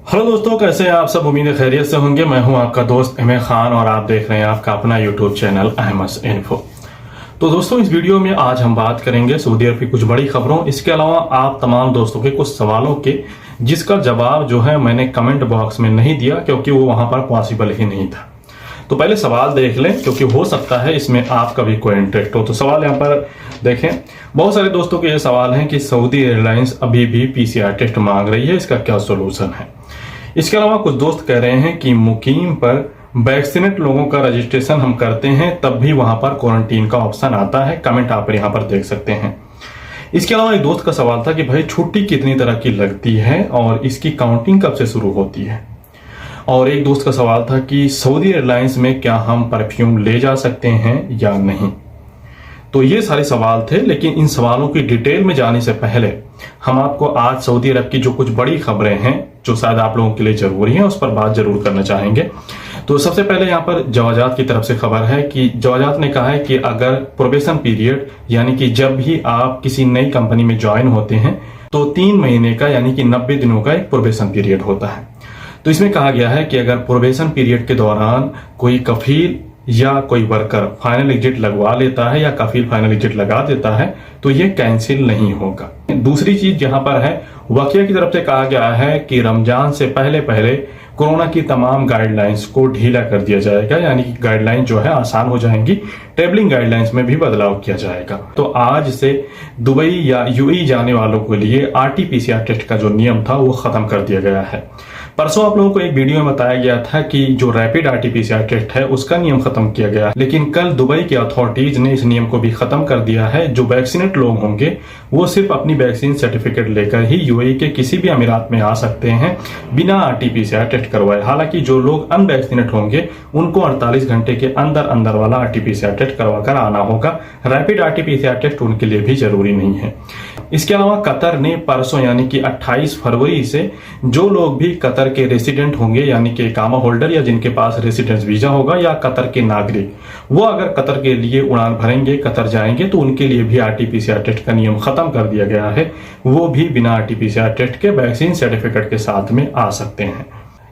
Hello दोस्तों, कैसे हैं आप सब। उम्मीद है खैरियत से होंगे। मैं हूं आपका दोस्त एम ए खान और आप देख रहे हैं आपका अपना यूट्यूब चैनल अहमस इन्फो। तो दोस्तों, इस वीडियो में आज हम बात करेंगे सऊदी अरब की कुछ बड़ी खबरों, इसके अलावा आप तमाम दोस्तों के कुछ सवालों के जिसका जवाब जो है मैंने कमेंट बॉक्स में नहीं दिया क्योंकि वो वहां पर पॉसिबल ही नहीं था। तो पहले सवाल देख लें क्योंकि हो सकता है इसमें आपका भी कोई इंटरेस्ट हो। तो सवाल यहाँ पर देखें। बहुत सारे दोस्तों के ये सवाल है कि सऊदी एयरलाइंस अभी भी पीसीआर टेस्ट मांग रही है, इसका क्या सोल्यूशन है। इसके अलावा कुछ दोस्त कह रहे हैं कि मुकीम पर वैक्सीनेट लोगों का रजिस्ट्रेशन हम करते हैं तब भी वहां पर क्वारंटीन का ऑप्शन आता है। कमेंट आप यहां पर देख सकते हैं। इसके अलावा एक दोस्त का सवाल था कि भाई छुट्टी कितनी तरह की लगती है और इसकी काउंटिंग कब से शुरू होती है। और एक दोस्त का सवाल था कि सऊदी एयरलाइंस में क्या हम परफ्यूम ले जा सकते हैं या नहीं। तो ये सारे सवाल थे, लेकिन इन सवालों की डिटेल में जाने से पहले हम आपको आज सऊदी अरब की जो कुछ बड़ी खबरें हैं जो शायद आप लोगों के लिए जरूरी है उस पर बात जरूर करना चाहेंगे। तो सबसे पहले यहाँ पर जवाजात की तरफ से खबर है कि जवाजात ने कहा है कि अगर प्रोबेशन पीरियड यानी कि जब भी आप किसी नई कंपनी में ज्वाइन होते हैं तो 3 महीने का यानी कि 90 दिनों का एक प्रोबेशन पीरियड होता है। तो इसमें कहा गया है कि अगर प्रोबेशन पीरियड के दौरान कोई कफील या कोई वर्कर फाइनल एग्जिट लगवा लेता है या कफील फाइनल एग्जिट लगा देता है तो ये कैंसिल नहीं होगा। दूसरी चीज यहाँ पर है, वकिया की तरफ से कहा गया है कि रमजान से पहले पहले कोरोना की तमाम गाइडलाइंस को ढीला कर दिया जाएगा, यानी कि गाइडलाइन जो है आसान हो जाएंगी। ट्रेवलिंग गाइडलाइंस में भी बदलाव किया जाएगा। तो आज से दुबई या यूएई जाने वालों के लिए आरटीपीसीआर टेस्ट का जो नियम था वो खत्म कर दिया गया है। परसों आप लोगों को एक वीडियो में बताया गया था कि जो रैपिड आरटीपीसीआर टेस्ट है उसका नियम खत्म किया गया, लेकिन कल दुबई की अथॉरिटीज ने इस नियम को भी खत्म कर दिया है। जो वैक्सीनेट लोग होंगे वो सिर्फ अपनी वैक्सीन सर्टिफिकेट लेकर ही यूएई के किसी भी अमीरात में आ सकते हैं बिना आरटीपीसीआर टेस्ट करवाए। हालांकि जो लोग अनवैक्सीनेट होंगे उनको 48 घंटे के अंदर अंदर वाला आरटीपीसीआर टेस्ट करवा कर आना होगा। रैपिड आरटीपीसीआर टेस्ट उनके लिए भी जरूरी नहीं है। इसके अलावा कतर ने परसों यानी कि 28 फरवरी से जो लोग भी कतर के रेसिडेंट होंगे यानी कि इकामा होल्डर या जिनके पास रेसिडेंस वीजा होगा या कतर के नागरिक, वो अगर कतर के लिए उड़ान भरेंगे, कतर जाएंगे तो उनके लिए भी आरटीपीसीआर टेस्ट का नियम खत्म कर दिया गया है। वो भी बिना आरटीपीसीआर टेस्ट के वैक्सीन सर्टिफिकेट के साथ में आ सकते हैं।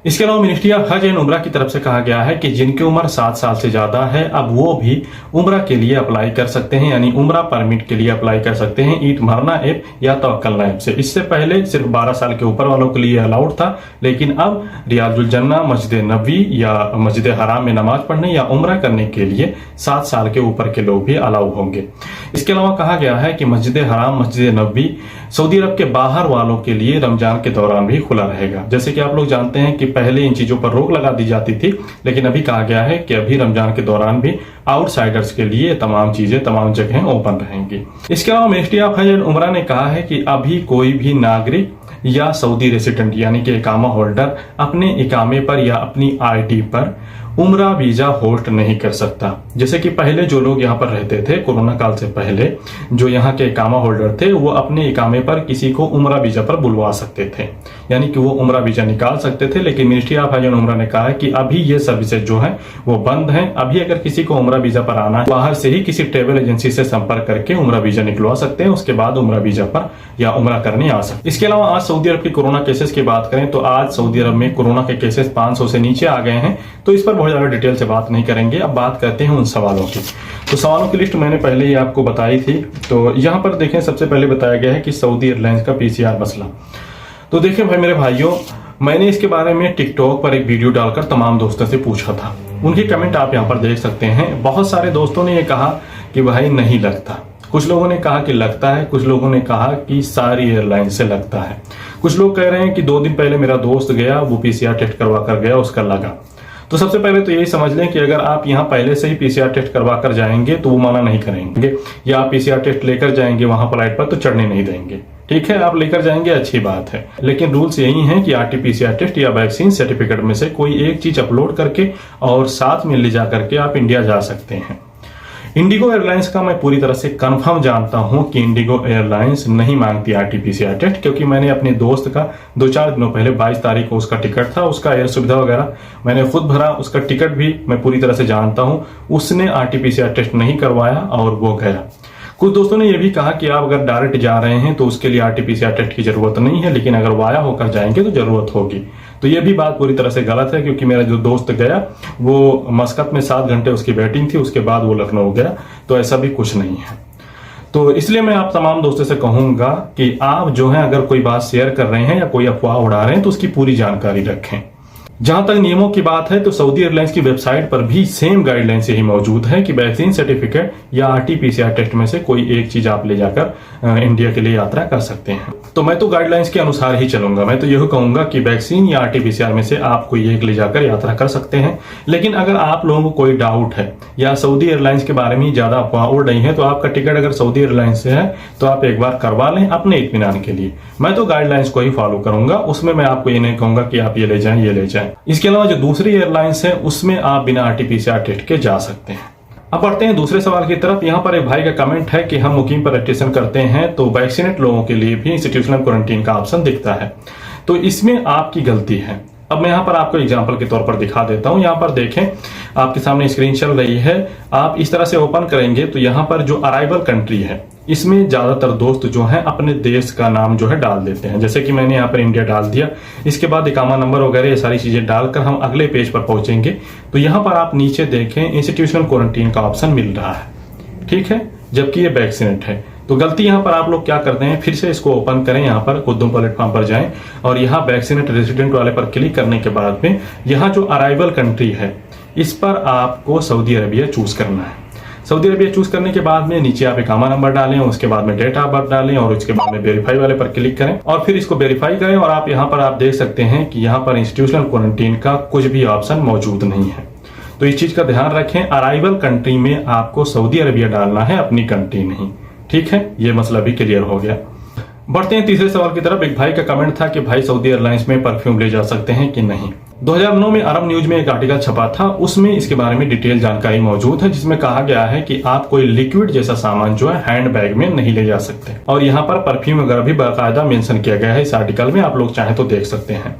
इसके अलावा मिनिस्ट्री ऑफ हज एंड उम्रा की तरफ से कहा गया है कि जिनकी उम्र 7 साल से ज्यादा है अब वो भी उम्रा के लिए अप्लाई कर सकते हैं, यानी उम्रा परमिट के लिए अप्लाई कर सकते हैं ईट मरना ऐप या तवक्कल ऐप से। इससे पहले सिर्फ 12 साल के ऊपर वालों के लिए अलाउड था, लेकिन अब रियाजुल जन्ना, मस्जिद नबवी या मस्जिद हराम में नमाज पढ़ने या उम्रा करने के लिए 7 साल के ऊपर के लोग भी अलाउ होंगे। इसके अलावा कहा गया है कि मस्जिद हराम, मस्जिद नबवी सऊदी अरब के बाहर वालों के लिए रमजान के दौरान भी खुला रहेगा। जैसे कि आप लोग जानते हैं कि पहले इन चीजों पर रोक लगा दी जाती थी, लेकिन अभी कहा गया है कि अभी रमजान के दौरान भी आउटसाइडर्स के लिए तमाम चीजें, तमाम जगहें ओपन रहेंगी। इसके अलावा मिनिस्ट्री ऑफ हज एंड उम्रा ने कहा है कि अभी कोई भी नागरिक या सऊदी रेसिडेंट यानी कि इकामा होल्डर अपने इकामे पर या अपनी आईडी पर उम्रा वीजा होस्ट नहीं कर सकता। जैसे कि पहले जो लोग यहाँ पर रहते थे कोरोना काल से पहले, जो यहाँ के इकामा होल्डर थे वो अपने इकामे पर किसी को उम्रा वीजा पर बुलवा सकते थे, यानी कि वो उम्रा वीजा निकाल सकते थे। लेकिन मिनिस्ट्री ऑफ हज एंड उम्रा ने कहा है कि अभी ये सर्विसेज जो है वो बंद है। अभी अगर किसी को उम्रा वीजा पर आना है बाहर से ही किसी ट्रेवल एजेंसी से संपर्क करके उम्रा वीजा निकलवा सकते हैं, उसके बाद उम्रा वीजा पर या उम्रा करने आ सकते। इसके अलावा आज सऊदी अरब के कोरोना केसेस की बात करें तो आज सऊदी अरब में कोरोना के केसेस 500 से नीचे आ गए हैं। तो इस पर बहुत ज्यादा डिटेल से बात नहीं करेंगे। अब बात करते हैं उन सवालों की। तो सवालों की लिस्ट मैंने पहले ही आपको बताई थी। तो यहाँ पर देखें, सबसे पहले बताया गया है कि सऊदी एयरलाइंस का पीसीआर मसला। तो देखें भाई मेरे भाइयों, मैंने इसके बारे में टिकटॉक पर एक वीडियो डालकर तमाम दोस्तों से पूछा था। उनके कमेंट आप यहाँ पर देख सकते हैं। बहुत सारे दोस्तों ने यह कहा कि भाई नहीं लगता, कुछ लोगों ने कहा कि लगता है, कुछ लोगों ने कहा कि सारी एयरलाइन से लगता है। कुछ लोग कह रहे हैं कि 2 दिन पहले मेरा दोस्त गया, वो पीसीआर टेस्ट करवा कर गया, उसका लगा। तो सबसे पहले तो यही समझ लें कि अगर आप यहाँ पहले से ही पीसीआर टेस्ट करवा कर जाएंगे तो वो मना नहीं करेंगे, या आप पीसीआर टेस्ट लेकर जाएंगे वहां फ्लाइट पर तो चढ़ने नहीं देंगे। ठीक है, आप लेकर जाएंगे अच्छी बात है, लेकिन रूल्स यही हैं कि आरटीपीसीआर टेस्ट या वैक्सीन सर्टिफिकेट में से कोई एक चीज अपलोड करके और साथ में ले जा करके आप इंडिया जा सकते हैं। इंडिगो एयरलाइंस का मैं पूरी तरह से कंफर्म जानता हूं कि इंडिगो एयरलाइंस नहीं मांगती आरटीपीसीआर टेस्ट, क्योंकि मैंने अपने दोस्त का 2-4 दिनों पहले 22 तारीख को उसका टिकट था, उसका एयर सुविधा वगैरह मैंने खुद भरा, उसका टिकट भी मैं पूरी तरह से जानता हूं। उसने आरटीपीसीआर टेस्ट नहीं करवाया और वो गया। कुछ दोस्तों ने यह भी कहा कि आप अगर डायरेक्ट जा रहे हैं तो उसके लिए आरटीपीसीआर टेस्ट की जरूरत नहीं है, लेकिन अगर वाया होकर जाएंगे तो जरूरत होगी। तो ये भी बात पूरी तरह से गलत है, क्योंकि मेरा जो दोस्त गया वो मस्कत में 7 घंटे उसकी बैटिंग थी, उसके बाद वो लखनऊ गया, तो ऐसा भी कुछ नहीं है। तो इसलिए मैं आप तमाम दोस्तों से कहूंगा कि आप जो है अगर कोई बात शेयर कर रहे हैं या कोई अफवाह उड़ा रहे हैं तो उसकी पूरी जानकारी रखें। जहां तक नियमों की बात है तो सऊदी एयरलाइंस की वेबसाइट पर भी सेम गाइडलाइंस यही मौजूद है कि वैक्सीन सर्टिफिकेट या RT-PCR टेस्ट में से कोई एक चीज आप ले जाकर इंडिया के लिए यात्रा कर सकते हैं। तो मैं तो गाइडलाइंस के अनुसार ही चलूंगा। मैं तो यही कहूंगा कि वैक्सीन या RT-PCR में से आप कोई एक ले जाकर यात्रा कर सकते हैं। लेकिन अगर आप लोगों को कोई डाउट है या सऊदी एयरलाइंस के बारे में ज्यादा अफवाह उड़ रही है तो आपका टिकट अगर सऊदी एयरलाइंस से है तो आप एक बार करवा लें अपने इत्मीनान के लिए। मैं तो गाइडलाइंस को ही फॉलो करूंगा, उसमें मैं आपको ये नहीं कहूंगा कि आप ये ले जाएं ये ले जाएं। इसके अलावा जो दूसरी एयरलाइंस है उसमें आप बिना RT-PCR टेस्ट के जा सकते हैं। अब बढ़ते हैं दूसरे सवाल की तरफ। यहाँ पर एक भाई का कमेंट है कि हम मुकीम पर रजिस्ट्रेशन करते हैं तो वैक्सीनेट लोगों के लिए भी इंस्टीट्यूशनल क्वारंटीन का ऑप्शन दिखता है, तो इसमें आपकी गलती है। अब मैं यहाँ पर आपको एग्जांपल के तौर पर दिखा देता हूँ। यहाँ पर देखें, आपके सामने स्क्रीन चल रही है, आप इस तरह से ओपन करेंगे तो यहाँ पर जो अराइवल कंट्री है इसमें ज्यादातर दोस्त जो हैं अपने देश का नाम जो है डाल देते हैं। जैसे कि मैंने यहाँ पर इंडिया डाल दिया, इसके बाद इकामा नंबर वगैरह ये सारी चीजें डालकर हम अगले पेज पर पहुंचेंगे तो यहाँ पर आप नीचे देखें इंस्टीट्यूशनल क्वारंटीन का ऑप्शन मिल रहा है, ठीक है, जबकि ये वैक्सीनेट है। तो गलती यहाँ पर आप लोग क्या करते हैं, फिर से इसको ओपन करें, यहाँ पर कुद्दुम प्लेटफॉर्म पर जाएं और यहाँ वैक्सीनेट रेजिडेंट वाले पर क्लिक करने के बाद में यहाँ जो अराइवल कंट्री है इस पर आपको सऊदी अरबिया चूज करना है। सऊदी अरबिया चूज करने के बाद में नीचे आप इकामा नंबर डालें, उसके बाद में डेट ऑफ बर्थ डालें और उसके बाद में वेरीफाई वाले पर क्लिक करें और फिर इसको वेरीफाई करें। और आप यहाँ पर आप देख सकते हैं कि यहाँ पर इंस्टीट्यूशनल क्वारंटीन का कुछ भी ऑप्शन मौजूद नहीं है। तो इस चीज का ध्यान रखें, अराइवल कंट्री में आपको सऊदी अरबिया डालना है, अपनी कंट्री नहीं, ठीक है। ये मसला भी क्लियर हो गया। बढ़ते हैं तीसरे सवाल की तरफ। एक भाई का कमेंट था कि भाई सऊदी एयरलाइंस में परफ्यूम ले जा सकते हैं कि नहीं। 2009 में अरब न्यूज में एक आर्टिकल छपा था, उसमें इसके बारे में डिटेल जानकारी मौजूद है, जिसमें कहा गया है कि आप कोई लिक्विड जैसा सामान जो है हैंड बैग में नहीं ले जा सकते। और यहाँ पर परफ्यूम वगैरह भी बाकायदा मेंशन किया गया है इस आर्टिकल में, आप लोग चाहें तो देख सकते हैं।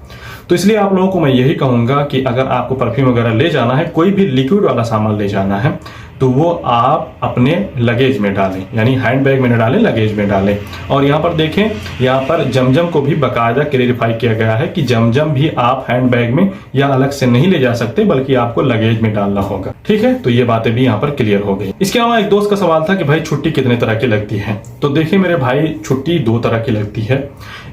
तो इसलिए आप लोगों को मैं यही कहूंगा कि अगर आपको परफ्यूम वगैरह ले जाना है, कोई भी लिक्विड वाला सामान ले जाना है, तो वो आप अपने लगेज में डालें, यानी हैंड बैग में न डालें, लगेज में डालें। और यहाँ पर देखें, यहाँ पर जमजम को भी बाकायदा क्लेरिफाई किया गया है कि जमजम भी आप हैंड बैग में या अलग से नहीं ले जा सकते, बल्कि आपको लगेज में डालना होगा, ठीक है। तो ये बातें भी यहाँ पर क्लियर हो गई। इसके अलावा एक दोस्त का सवाल था कि भाई छुट्टी कितने तरह की लगती है। तो देखिए मेरे भाई, छुट्टी 2 तरह की लगती है।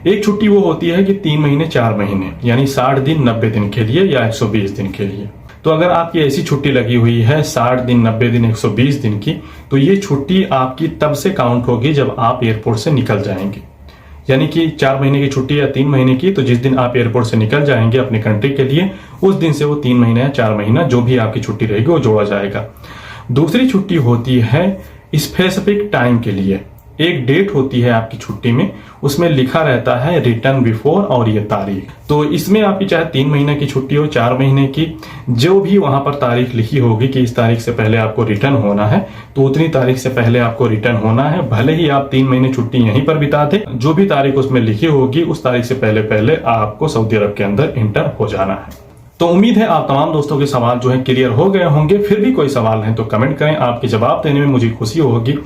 एक छुट्टी वो होती है कि 3 महीने 4 महीने, यानी 60 दिन 90 दिन के लिए या 120 दिन के लिए। तो अगर आपकी ऐसी छुट्टी लगी हुई है 60 दिन 90 दिन 120 दिन की, तो ये छुट्टी आपकी तब से काउंट होगी जब आप एयरपोर्ट से निकल जाएंगे। यानी कि 4 महीने की छुट्टी या 3 महीने की, तो जिस दिन आप एयरपोर्ट से निकल जाएंगे अपनी कंट्री के लिए, उस दिन से वो 3 महीने या 4 महीना जो भी आपकी छुट्टी रहेगी वो जोड़ा जाएगा। दूसरी छुट्टी होती है स्पेसिफिक टाइम के लिए। एक डेट होती है आपकी छुट्टी में, उसमें लिखा रहता है रिटर्न बिफोर और ये तारीख। तो इसमें आपकी चाहे 3 महीने की छुट्टी हो 4 महीने की, जो भी वहां पर तारीख लिखी होगी कि इस तारीख से पहले आपको रिटर्न होना है, तो उतनी तारीख से पहले आपको रिटर्न होना है। भले ही आप 3 महीने छुट्टी यहीं पर बिता दें, जो भी तारीख उसमें लिखी होगी उस तारीख से पहले पहले आपको सऊदी अरब के अंदर इंटर हो जाना है। तो उम्मीद है आप तमाम दोस्तों के सवाल जो है क्लियर हो गए होंगे। फिर भी कोई सवाल है तो कमेंट करें, आपके जवाब देने में मुझे खुशी होगी।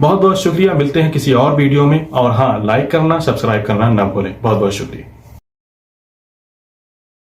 बहुत बहुत शुक्रिया, मिलते हैं किसी और वीडियो में। और हाँ, लाइक करना, सब्सक्राइब करना ना भूलें। बहुत बहुत शुक्रिया।